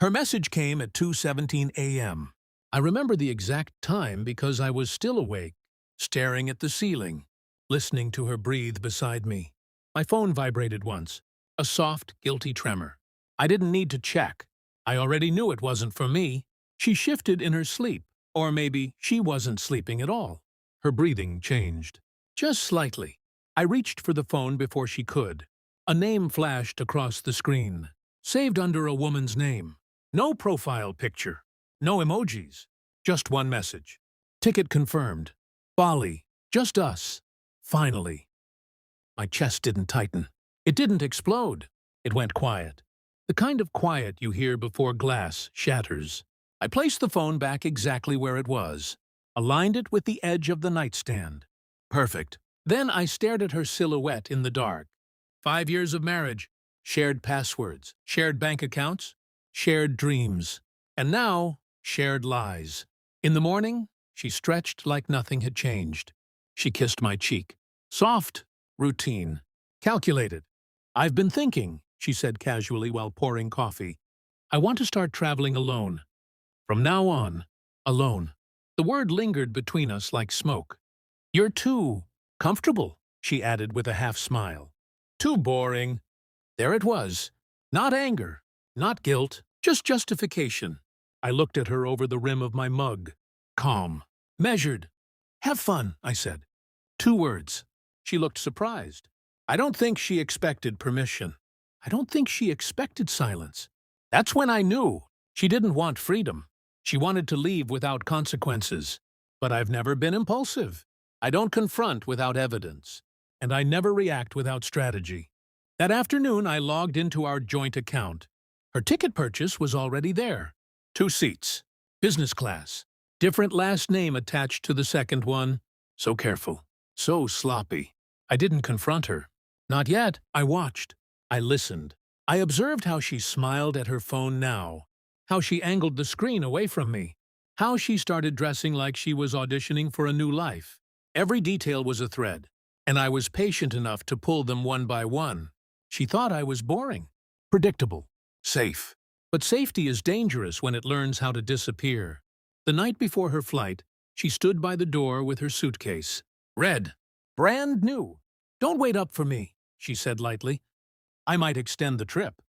Her message came at 2:17 a.m. I remember the exact time because I was still awake, staring at the ceiling, listening to her breathe beside me. My phone vibrated once, a soft, guilty tremor. I didn't need to check. I already knew it wasn't for me. She shifted in her sleep, or maybe she wasn't sleeping at all. Her breathing changed. Just slightly. I reached for the phone before she could. A name flashed across the screen, saved under a woman's name. No profile picture, no emojis, just one message. Ticket confirmed. Bali, just us. Finally. My chest didn't tighten. It didn't explode. It went quiet. The kind of quiet you hear before glass shatters. I placed the phone back exactly where it was, aligned it with the edge of the nightstand. Perfect. Then I stared at her silhouette in the dark. 5 years of marriage, shared passwords, shared bank accounts, shared dreams, and now shared lies. In the morning, she stretched like nothing had changed. She kissed my cheek. Soft, routine, calculated. "I've been thinking," she said casually while pouring coffee. "I want to start traveling alone. From now on, alone." The word lingered between us like smoke. "You're too comfortable," she added with a half-smile. "Too boring." There it was. Not anger, not guilt, just justification. I looked at her over the rim of my mug. Calm. Measured. "Have fun," I said. 2 words. She looked surprised. I don't think she expected permission. I don't think she expected silence. That's when I knew. She didn't want freedom. She wanted to leave without consequences. But I've never been impulsive. I don't confront without evidence. And I never react without strategy. That afternoon, I logged into our joint account. Her ticket purchase was already there. 2 seats. Business class. Different last name attached to the second one. So careful. So sloppy. I didn't confront her. Not yet. I watched. I listened. I observed how she smiled at her phone now, how she angled the screen away from me, how she started dressing like she was auditioning for a new life. Every detail was a thread, and I was patient enough to pull them one by one. She thought I was boring, predictable, safe. But safety is dangerous when it learns how to disappear. The night before her flight, she stood by the door with her suitcase. Red. Brand new. "Don't wait up for me," she said lightly. "I might extend the trip."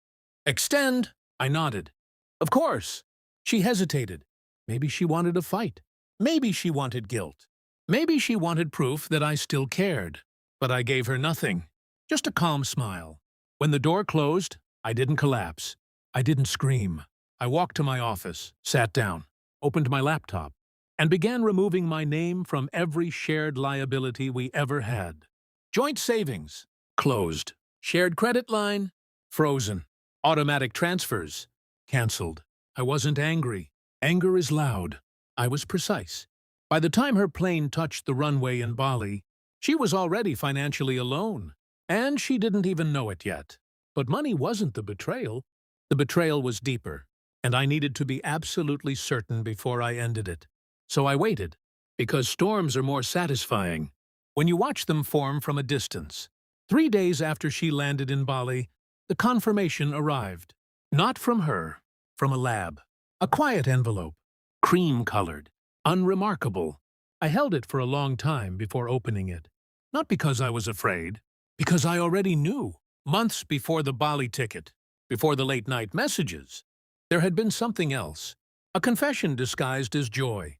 "Extend?" I nodded. "Of course." She hesitated. Maybe she wanted a fight. Maybe she wanted guilt. Maybe she wanted proof that I still cared. But I gave her nothing. Just a calm smile. When the door closed, I didn't collapse. I didn't scream. I walked to my office, sat down, opened my laptop, and began removing my name from every shared liability we ever had. Joint savings, closed. Shared credit line, frozen. Automatic transfers, canceled. I wasn't angry. Anger is loud. I was precise. By the time her plane touched the runway in Bali, she was already financially alone. And she didn't even know it yet. But money wasn't the betrayal. The betrayal was deeper, and I needed to be absolutely certain before I ended it. So I waited, because storms are more satisfying when you watch them form from a distance. 3 days after she landed in Bali, the confirmation arrived. Not from her, from a lab. A quiet envelope, cream-colored, unremarkable. I held it for a long time before opening it. Not because I was afraid, because I already knew. Months before the Bali ticket, before the late-night messages, there had been something else. A confession disguised as joy.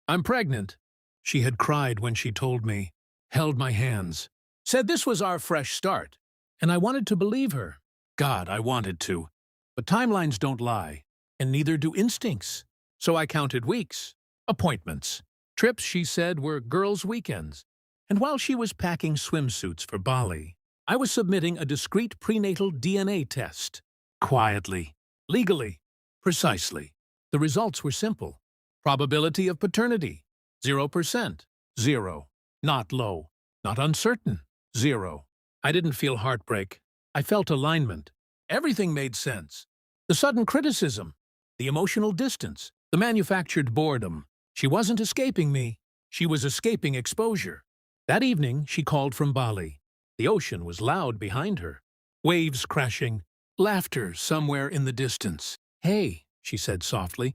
"I'm pregnant." She had cried when she told me, held my hands, said this was our fresh start. And I wanted to believe her. God, I wanted to. But timelines don't lie, and neither do instincts. So I counted weeks, appointments. Trips, she said, were girls' weekends. And while she was packing swimsuits for Bali, I was submitting a discreet prenatal DNA test. Quietly, legally, precisely. The results were simple. Probability of paternity, 0%. 0. Not low. Not uncertain. 0. I didn't feel heartbreak. I felt alignment. Everything made sense. The sudden criticism, the emotional distance, the manufactured boredom. She wasn't escaping me. She was escaping exposure. That evening, she called from Bali. The ocean was loud behind her. Waves crashing, laughter somewhere in the distance. "Hey," she said softly.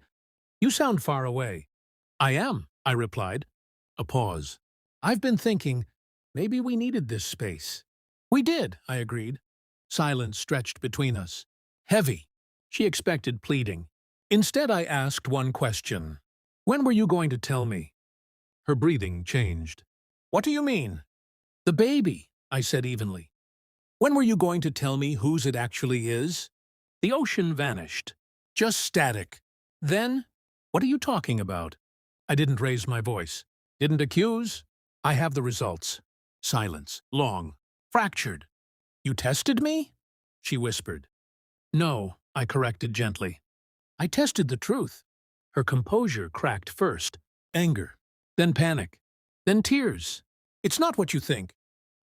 You sound far away. I am, I replied. A pause. I've been thinking, maybe we needed this space. We did, I agreed. Silence stretched between us. Heavy. She expected pleading. Instead, I asked one question. When were you going to tell me? Her breathing changed. What do you mean? The baby, I said evenly. When were you going to tell me whose it actually is? The ocean vanished. Just static. Then, what are you talking about? I didn't raise my voice. Didn't accuse. I have the results. Silence. Long. Fractured. You tested me? She whispered. No, I corrected gently. I tested the truth. Her composure cracked first. Anger. Then panic. Then tears. It's not what you think.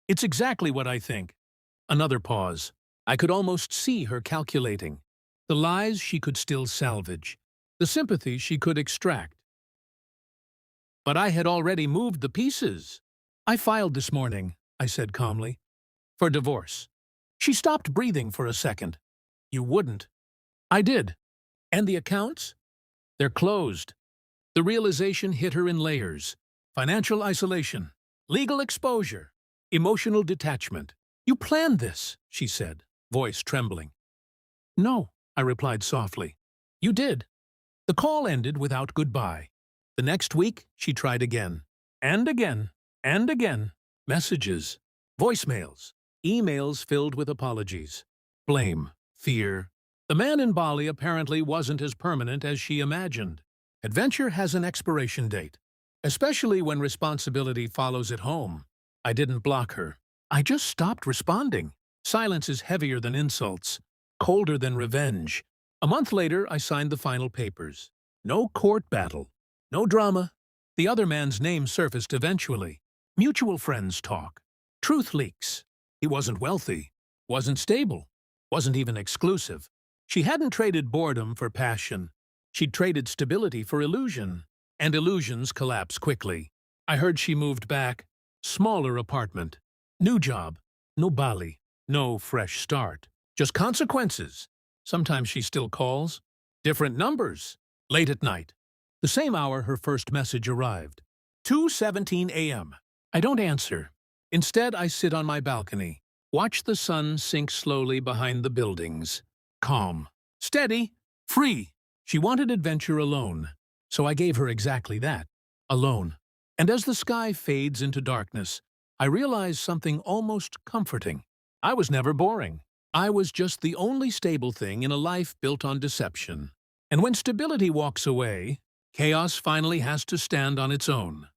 It's exactly what I think. Another pause. I could almost see her calculating. The lies she could still salvage. The sympathy she could extract. But I had already moved the pieces. I filed this morning, I said calmly. For divorce. She stopped breathing for a second. You wouldn't. I did. And the accounts? They're closed. The realization hit her in layers. Financial isolation. Legal exposure. Emotional detachment. You planned this, she said, voice trembling. No, I replied softly. You did. The call ended without goodbye. The next week, she tried again. And again. And again. Messages. Voicemails. Emails filled with apologies. Blame. Fear. The man in Bali apparently wasn't as permanent as she imagined. Adventure has an expiration date, especially when responsibility follows at home. I didn't block her. I just stopped responding. Silence is heavier than insults, colder than revenge. A month later, I signed the final papers. No court battle. No drama. The other man's name surfaced eventually. Mutual friends talk. Truth leaks. He wasn't wealthy. Wasn't stable. Wasn't even exclusive. She hadn't traded boredom for passion. She'd traded stability for illusion. And illusions collapse quickly. I heard she moved back. Smaller apartment. New job. No Bali. No fresh start. Just consequences. Sometimes she still calls. Different numbers. Late at night. The same hour her first message arrived. 2:17 a.m. I don't answer. Instead, I sit on my balcony. Watch the sun sink slowly behind the buildings. Calm. Steady. Free. She wanted adventure alone. So I gave her exactly that. Alone. And as the sky fades into darkness, I realize something almost comforting. I was never boring. I was just the only stable thing in a life built on deception. And when stability walks away, chaos finally has to stand on its own.